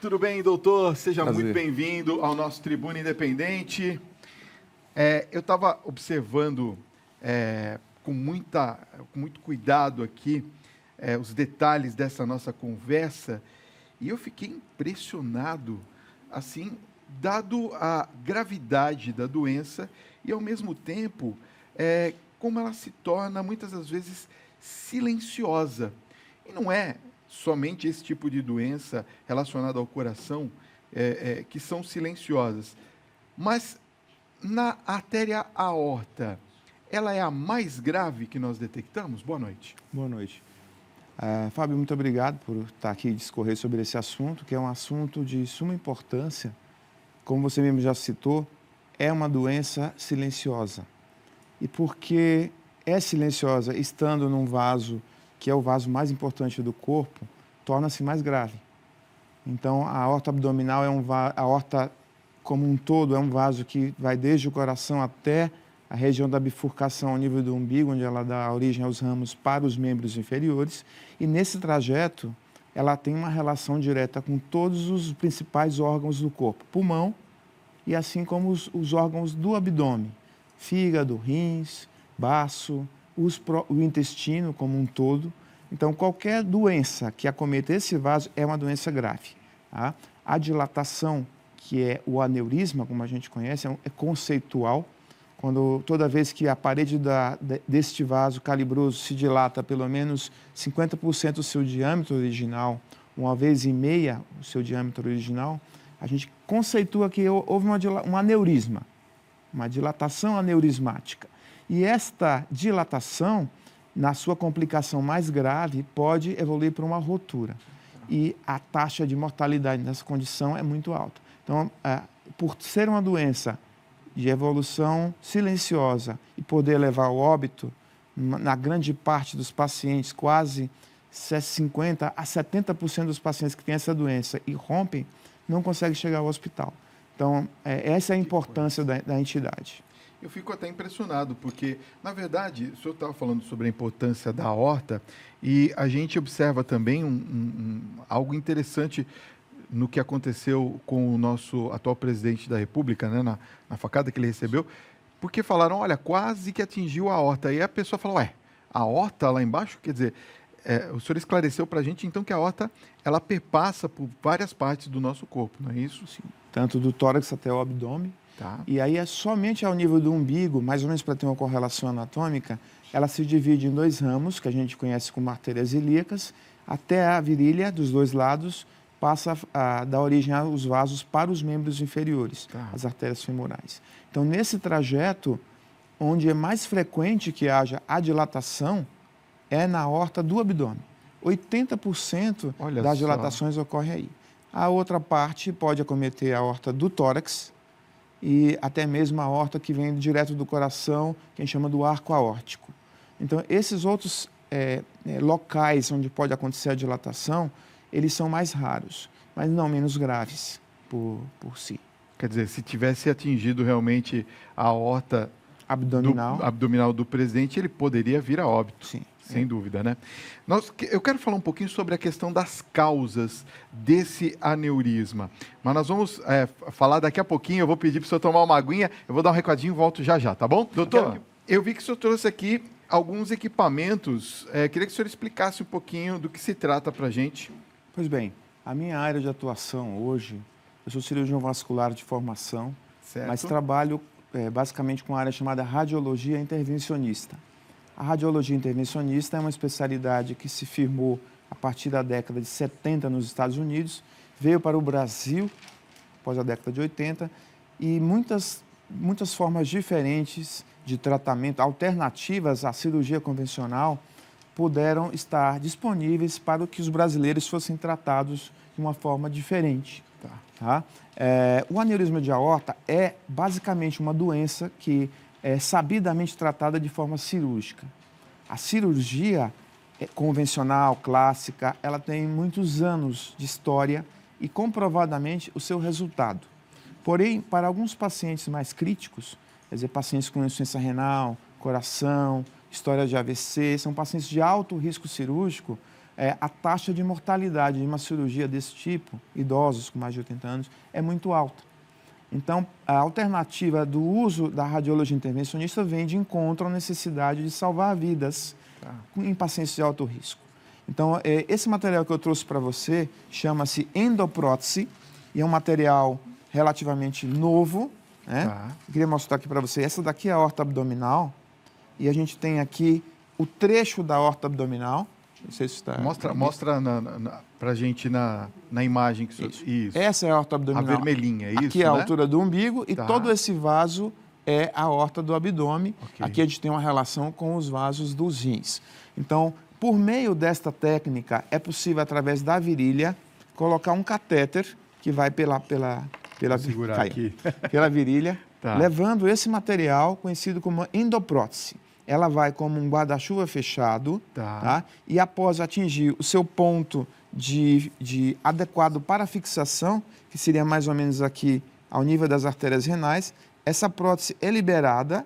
tudo bem, doutor? Seja Prazer. muito bem-vindo ao nosso Tribuna Independente. Eu estava observando com muito cuidado aqui os detalhes dessa nossa conversa e eu fiquei impressionado, assim, dado a gravidade da doença e, ao mesmo tempo, como ela se torna, muitas das vezes, silenciosa. E não é somente esse tipo de doença relacionada ao coração que são silenciosas. Mas na artéria aorta, ela é a mais grave que nós detectamos? Boa noite. Boa noite. Fábio, muito obrigado por estar aqui e discorrer sobre esse assunto, que é um assunto de suma importância. Como você mesmo já citou, é uma doença silenciosa. E porque é silenciosa, estando num vaso que é o vaso mais importante do corpo, torna-se mais grave. Então, a aorta abdominal a aorta como um todo é um vaso que vai desde o coração até a região da bifurcação ao nível do umbigo, onde ela dá origem aos ramos para os membros inferiores. E nesse trajeto, ela tem uma relação direta com todos os principais órgãos do corpo, pulmão e assim como os órgãos do abdômen, fígado, rins, baço, o intestino como um todo. Então, qualquer doença que acometa esse vaso é uma doença grave. Tá? A dilatação, que é o aneurisma, como a gente conhece, é conceitual. Toda vez que a parede deste vaso calibroso se dilata pelo menos 50% do seu diâmetro original, uma vez e meia o seu diâmetro original, a gente conceitua que houve um aneurisma, uma dilatação aneurismática. E esta dilatação, na sua complicação mais grave, pode evoluir para uma rotura. E a taxa de mortalidade nessa condição é muito alta. Então, por ser uma doença de evolução silenciosa e poder levar ao óbito, na grande parte dos pacientes, quase 50% a 70% dos pacientes que têm essa doença e rompem, não conseguem chegar ao hospital. Então, essa é a importância da entidade. Eu fico até impressionado, porque, na verdade, o senhor estava falando sobre a importância da aorta e a gente observa também algo interessante no que aconteceu com o nosso atual presidente da República, né, na facada que ele recebeu, porque falaram, olha, quase que atingiu a aorta. E a pessoa falou, a aorta lá embaixo? Quer dizer, o senhor esclareceu para a gente, então, que a aorta, ela perpassa por várias partes do nosso corpo, não é isso? Sim. Tanto do tórax até o abdômen. Tá. E aí é somente ao nível do umbigo, mais ou menos para ter uma correlação anatômica, ela se divide em dois ramos, que a gente conhece como artérias ilíacas, até a virilha dos dois lados, passa a dar origem aos vasos para os membros inferiores, as artérias femorais. Então, nesse trajeto, onde é mais frequente que haja a dilatação, é na aorta do abdômen. 80% das dilatações ocorrem aí. A outra parte pode acometer a aorta do tórax e até mesmo a aorta que vem direto do coração, que a gente chama do arco aórtico. Então, esses outros locais onde pode acontecer a dilatação, eles são mais raros, mas não menos graves por si. Quer dizer, se tivesse atingido realmente a aorta abdominal do presidente, ele poderia vir a óbito. Sim. Sem dúvida, né? Eu quero falar um pouquinho sobre a questão das causas desse aneurisma. Mas nós vamos falar daqui a pouquinho. Eu vou pedir para o senhor tomar uma aguinha. Eu vou dar um recadinho e volto já, tá bom? Doutor, eu vi que o senhor trouxe aqui alguns equipamentos. Queria que o senhor explicasse um pouquinho do que se trata para a gente. Pois bem, a minha área de atuação hoje, eu sou cirurgião vascular de formação, mas trabalho basicamente com a área chamada radiologia intervencionista. A radiologia intervencionista é uma especialidade que se firmou a partir da década de 70 nos Estados Unidos, veio para o Brasil após a década de 80 e muitas formas diferentes de tratamento, alternativas à cirurgia convencional, puderam estar disponíveis para que os brasileiros fossem tratados de uma forma diferente. Tá? O aneurisma de aorta é basicamente uma doença que é sabidamente tratada de forma cirúrgica. A cirurgia convencional, clássica, ela tem muitos anos de história e comprovadamente o seu resultado. Porém, para alguns pacientes mais críticos, quer dizer, pacientes com insuficiência renal, coração, história de AVC, são pacientes de alto risco cirúrgico, a taxa de mortalidade de uma cirurgia desse tipo, idosos com mais de 80 anos, é muito alta. Então, a alternativa do uso da radiologia intervencionista vem de encontro à necessidade de salvar vidas em pacientes de alto risco. Então, esse material que eu trouxe para você chama-se endoprótese e é um material relativamente novo, né? Eu queria mostrar aqui para você. Essa daqui é a aorta abdominal e a gente tem aqui o trecho da aorta abdominal. Não sei se está... Mostra para a gente na imagem. Isso. Essa é a aorta abdominal. A vermelhinha, é isso, aqui é a altura do umbigo e todo esse vaso é a aorta do abdômen. Okay. Aqui a gente tem uma relação com os vasos dos rins. Então, por meio desta técnica, é possível, através da virilha, colocar um catéter que vai pela virilha, levando esse material conhecido como endoprótese. Ela vai como um guarda-chuva fechado, e após atingir o seu ponto de adequado para fixação, que seria mais ou menos aqui ao nível das artérias renais, essa prótese é liberada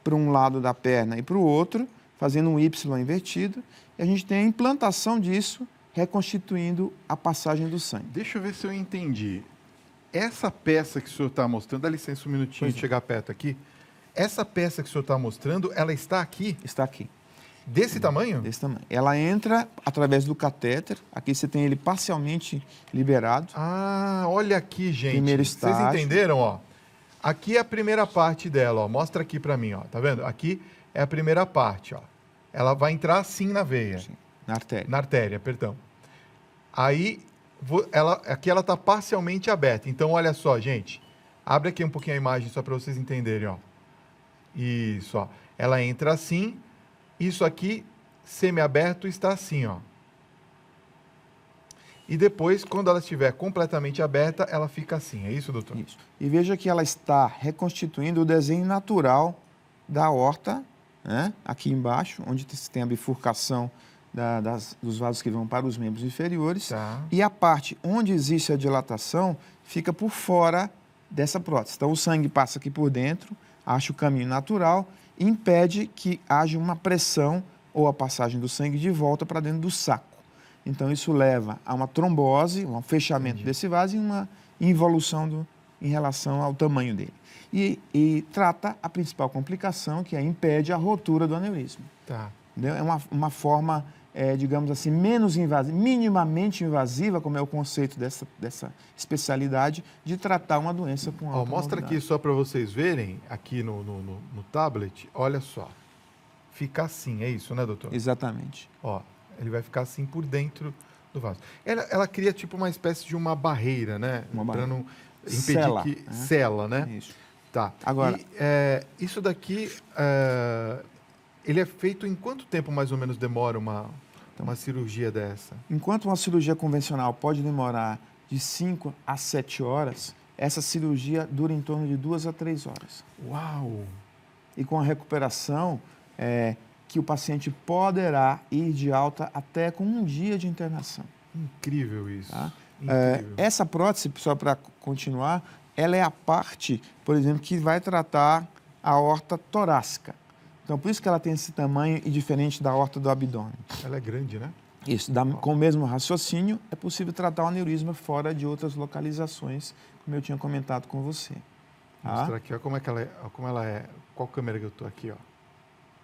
para um lado da perna e para o outro, fazendo um Y invertido, e a gente tem a implantação disso, reconstituindo a passagem do sangue. Deixa eu ver se eu entendi. Essa peça que o senhor está mostrando, dá licença um minutinho de chegar perto aqui. Essa peça que o senhor está mostrando, ela está aqui? Está aqui. Desse tamanho? Desse tamanho. Ela entra através do catéter. Aqui você tem ele parcialmente liberado. Ah, olha aqui, gente. Primeiro estágio. Vocês entenderam, ó? Aqui é a primeira parte dela, ó. Mostra aqui para mim, ó. Tá vendo? Aqui é a primeira parte, ó. Ela vai entrar assim na veia. Sim, na artéria. Na artéria, perdão. Aí, aqui ela está parcialmente aberta. Então, olha só, gente. Abre aqui um pouquinho a imagem só para vocês entenderem, ó. Isso, ó. Ela entra assim. Isso aqui, semi-aberto, está assim, ó. E depois, quando ela estiver completamente aberta, ela fica assim. É isso, doutor? Isso. E veja que ela está reconstituindo o desenho natural da aorta, né? Aqui embaixo, onde tem a bifurcação dos vasos que vão para os membros inferiores. E a parte onde existe a dilatação fica por fora dessa prótese. Então, o sangue passa aqui por dentro, acha o caminho natural e impede que haja uma pressão ou a passagem do sangue de volta para dentro do saco. Então, isso leva a uma trombose, um fechamento desse vaso e uma involução em relação ao tamanho dele. E trata a principal complicação, que impede a rotura do aneurisma. Entendeu? É uma forma, digamos assim, menos invasiva, minimamente invasiva, como é o conceito dessa especialidade, de tratar uma doença com alta mostra aqui só para vocês verem, aqui no tablet, olha só. Fica assim, é isso, né, doutor? Exatamente. Ó, ele vai ficar assim por dentro do vaso. Ela cria tipo uma espécie de uma barreira, né? Para não impedir sela, né? Isso. Tá. Agora, isso daqui, ele é feito em quanto tempo mais ou menos demora uma cirurgia dessa? Enquanto uma cirurgia convencional pode demorar de 5 a 7 horas, essa cirurgia dura em torno de 2 a 3 horas. Uau! E com a recuperação, que o paciente poderá ir de alta até com 1 dia de internação. Incrível isso. Tá? Incrível. Essa prótese, só para continuar, ela é a parte, por exemplo, que vai tratar a aorta torácica. Então, por isso que ela tem esse tamanho e diferente da aorta do abdômen. Ela é grande, né? Isso, com o mesmo raciocínio, é possível tratar o aneurisma fora de outras localizações, como eu tinha comentado com você. Vou mostrar aqui, ó, como ela é. Qual câmera que eu estou aqui, ó?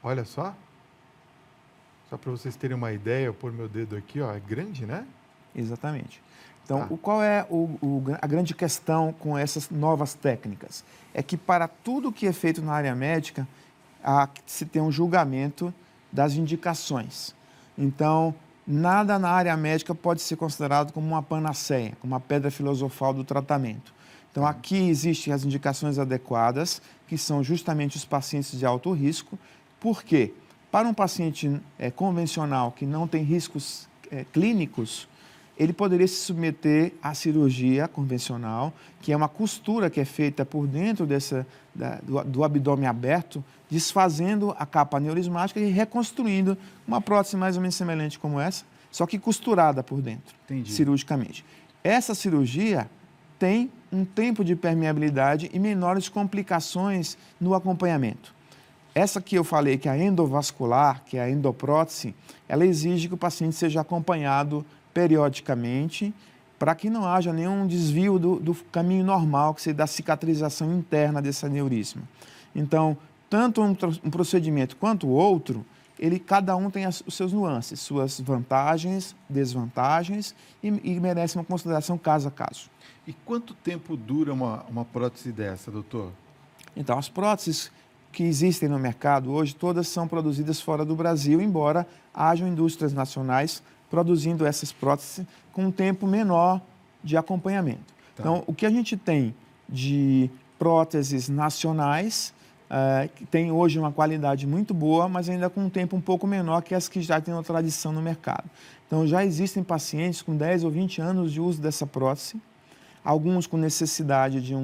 Olha só. Só para vocês terem uma ideia, eu pôr meu dedo aqui, ó, é grande, né? Exatamente. Então, qual é a grande questão com essas novas técnicas? É que para tudo que é feito na área médica, se tem um julgamento das indicações. Então, nada na área médica pode ser considerado como uma panaceia, como uma pedra filosofal do tratamento. Então, aqui existem as indicações adequadas, que são justamente os pacientes de alto risco. Por quê? Para um paciente convencional que não tem riscos clínicos, ele poderia se submeter à cirurgia convencional, que é uma costura que é feita por dentro do abdômen aberto, desfazendo a capa aneurismática e reconstruindo uma prótese mais ou menos semelhante como essa, só que costurada por dentro, cirurgicamente. Essa cirurgia tem um tempo de permeabilidade e menores complicações no acompanhamento. Essa que eu falei, que é a endovascular, que é a endoprótese, ela exige que o paciente seja acompanhado periodicamente para que não haja nenhum desvio do caminho normal, que seja da cicatrização interna desse aneurisma. Então, tanto um procedimento quanto o outro, cada um tem os seus nuances, suas vantagens, desvantagens e merece uma consideração caso a caso. E quanto tempo dura uma prótese dessa, doutor? Então, as próteses que existem no mercado hoje, todas são produzidas fora do Brasil, embora hajam indústrias nacionais produzindo essas próteses com um tempo menor de acompanhamento. Tá. Então, o que a gente tem de próteses nacionais, que tem hoje uma qualidade muito boa, mas ainda com um tempo um pouco menor que as que já têm uma tradição no mercado. Então, já existem pacientes com 10 ou 20 anos de uso dessa prótese, alguns com necessidade de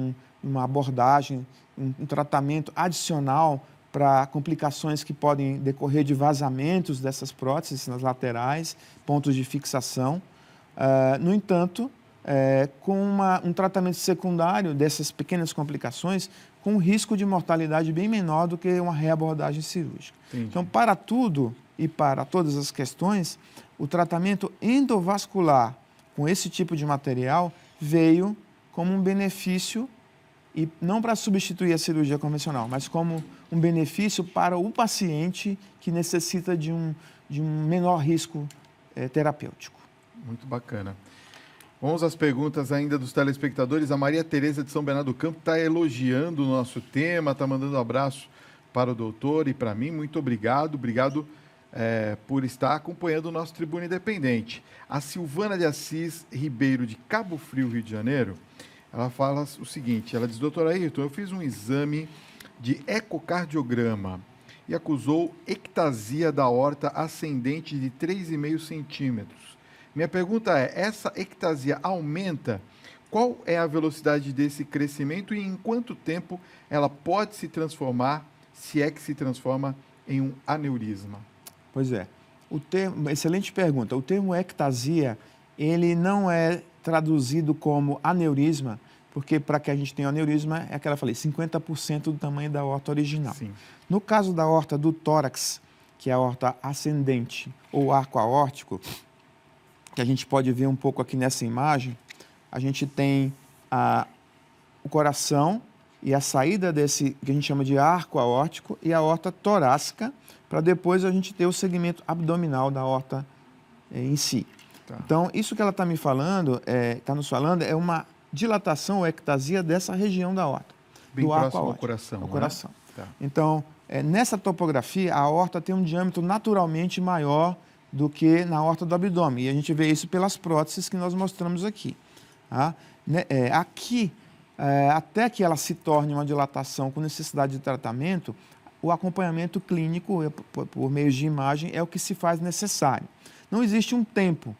uma abordagem, um tratamento adicional para complicações que podem decorrer de vazamentos dessas próteses nas laterais, pontos de fixação. No entanto, com um tratamento secundário dessas pequenas complicações, com um risco de mortalidade bem menor do que uma reabordagem cirúrgica. Entendi. Então, para tudo e para todas as questões, o tratamento endovascular com esse tipo de material veio como um benefício, e não para substituir a cirurgia convencional, mas como um benefício para o paciente que necessita de um menor risco terapêutico. Muito bacana. Vamos às perguntas ainda dos telespectadores. A Maria Tereza de São Bernardo do Campo está elogiando o nosso tema, está mandando um abraço para o doutor e para mim. Muito obrigado. Obrigado por estar acompanhando o nosso Tribuna Independente. A Silvana de Assis Ribeiro, de Cabo Frio, Rio de Janeiro, ela fala o seguinte, ela diz: doutor Ayrton, eu fiz um exame de ecocardiograma e acusou ectasia da aorta ascendente de 3,5 centímetros. Minha pergunta é, essa ectasia aumenta? Qual é a velocidade desse crescimento e em quanto tempo ela pode se transformar, se é que se transforma, em um aneurisma? Pois é. Excelente pergunta. O termo ectasia, ele não é traduzido como aneurisma, porque para que a gente tenha aneurisma, é aquela que eu falei, 50% do tamanho da aorta original. Sim. No caso da aorta do tórax, que é a aorta ascendente ou arco aórtico, que a gente pode ver um pouco aqui nessa imagem, a gente tem o coração e a saída desse, que a gente chama de arco aórtico, e a aorta torácica, para depois a gente ter o segmento abdominal da aorta em si. Tá. Então, isso que ela está nos falando é uma dilatação ou ectasia dessa região da aorta. Bem do arco próximo ao aórtico, coração. ao né? coração. Tá. Então, nessa topografia, a aorta tem um diâmetro naturalmente maior do que na aorta do abdômen. E a gente vê isso pelas próteses que nós mostramos aqui. Tá? Aqui, até que ela se torne uma dilatação com necessidade de tratamento, o acompanhamento clínico, por meio de imagem, é o que se faz necessário. Não existe um tempo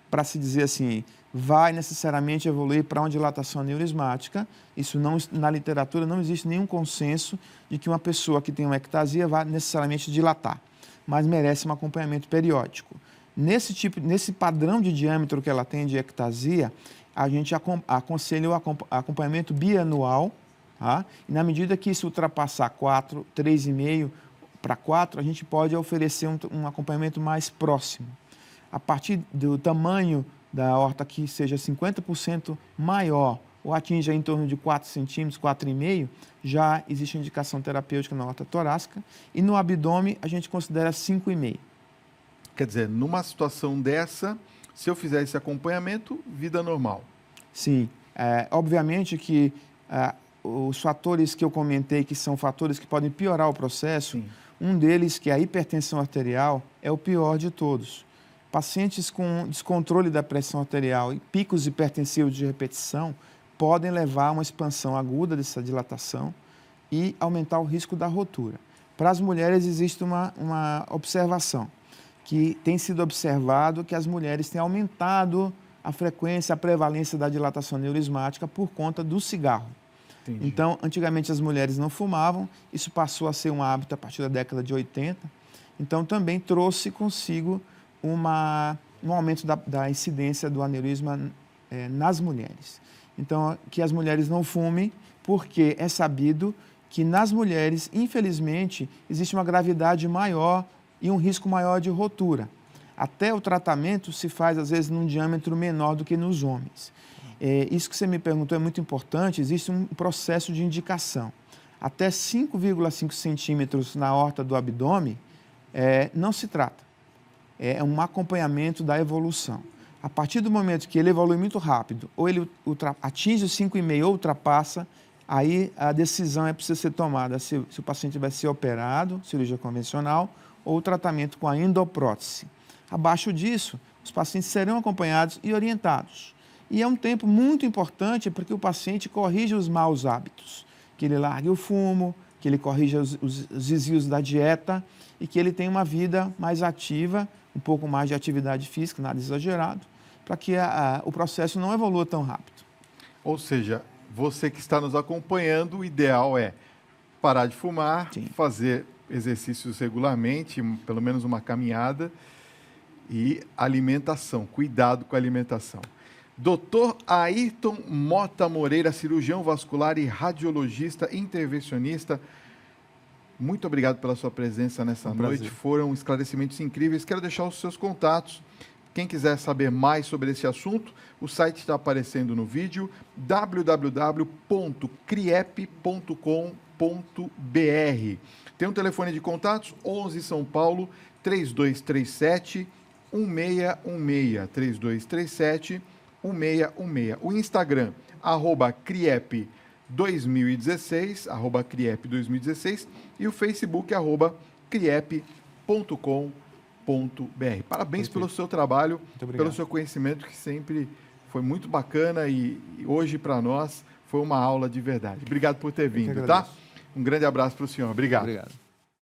para se dizer assim, vai necessariamente evoluir para uma dilatação aneurismática. Isso não, na literatura não existe nenhum consenso de que uma pessoa que tem uma ectasia vai necessariamente dilatar, mas merece um acompanhamento periódico. Nesse padrão de diâmetro que ela tem de ectasia, a gente aconselha o acompanhamento bianual, tá? E na medida que isso ultrapassar 3,5 para 4, a gente pode oferecer um acompanhamento mais próximo. A partir do tamanho da aorta que seja 50% maior ou atinja em torno de 4 centímetros, 4,5, já existe indicação terapêutica na aorta torácica, e no abdômen a gente considera 5,5. Quer dizer, numa situação dessa, se eu fizer esse acompanhamento, vida normal. Sim. Obviamente que os fatores que eu comentei, que são fatores que podem piorar o processo, Sim. um deles, que é a hipertensão arterial, é o pior de todos. Pacientes com descontrole da pressão arterial e picos hipertensivos de repetição podem levar a uma expansão aguda dessa dilatação e aumentar o risco da rotura. Para as mulheres existe uma observação, que tem sido observado que as mulheres têm aumentado a frequência, a prevalência da dilatação aneurismática por conta do cigarro. Entendi. Então, antigamente as mulheres não fumavam, isso passou a ser um hábito a partir da década de 80, então também trouxe consigo um aumento da incidência do aneurisma nas mulheres. Então, que as mulheres não fumem, porque é sabido que nas mulheres, infelizmente, existe uma gravidade maior e um risco maior de rotura. Até o tratamento se faz, às vezes, num diâmetro menor do que nos homens. Isso que você me perguntou é muito importante, existe um processo de indicação. Até 5,5 centímetros na aorta do abdômen não se trata. É um acompanhamento da evolução. A partir do momento que ele evolui muito rápido, ou ele atinge os 5,5 ou ultrapassa, aí a decisão precisa ser tomada se o paciente vai ser operado, cirurgia convencional, ou tratamento com a endoprótese. Abaixo disso, os pacientes serão acompanhados e orientados. E é um tempo muito importante para que o paciente corrija os maus hábitos, que ele largue o fumo, que ele corrija os desvios da dieta e que ele tenha uma vida mais ativa, um pouco mais de atividade física, nada exagerado, para que o processo não evolua tão rápido. Ou seja, você que está nos acompanhando, o ideal é parar de fumar, Sim. fazer exercícios regularmente, pelo menos uma caminhada, e alimentação, cuidado com a alimentação. Dr. Ayrton Mota Moreira, cirurgião vascular e radiologista intervencionista, muito obrigado pela sua presença nessa noite. Prazer. Foram esclarecimentos incríveis. Quero deixar os seus contatos. Quem quiser saber mais sobre esse assunto, o site está aparecendo no vídeo, www.criep.com.br. Tem um telefone de contatos, 11 São Paulo, 3237 1616, 3237 1616. O Instagram, @criep2016, @criep2016, e o Facebook, @criep.com.br. Parabéns pelo seu trabalho, pelo seu conhecimento, que sempre foi muito bacana e hoje, para nós, foi uma aula de verdade. Obrigado por ter vindo, tá? Um grande abraço para o senhor. Obrigado. Obrigado.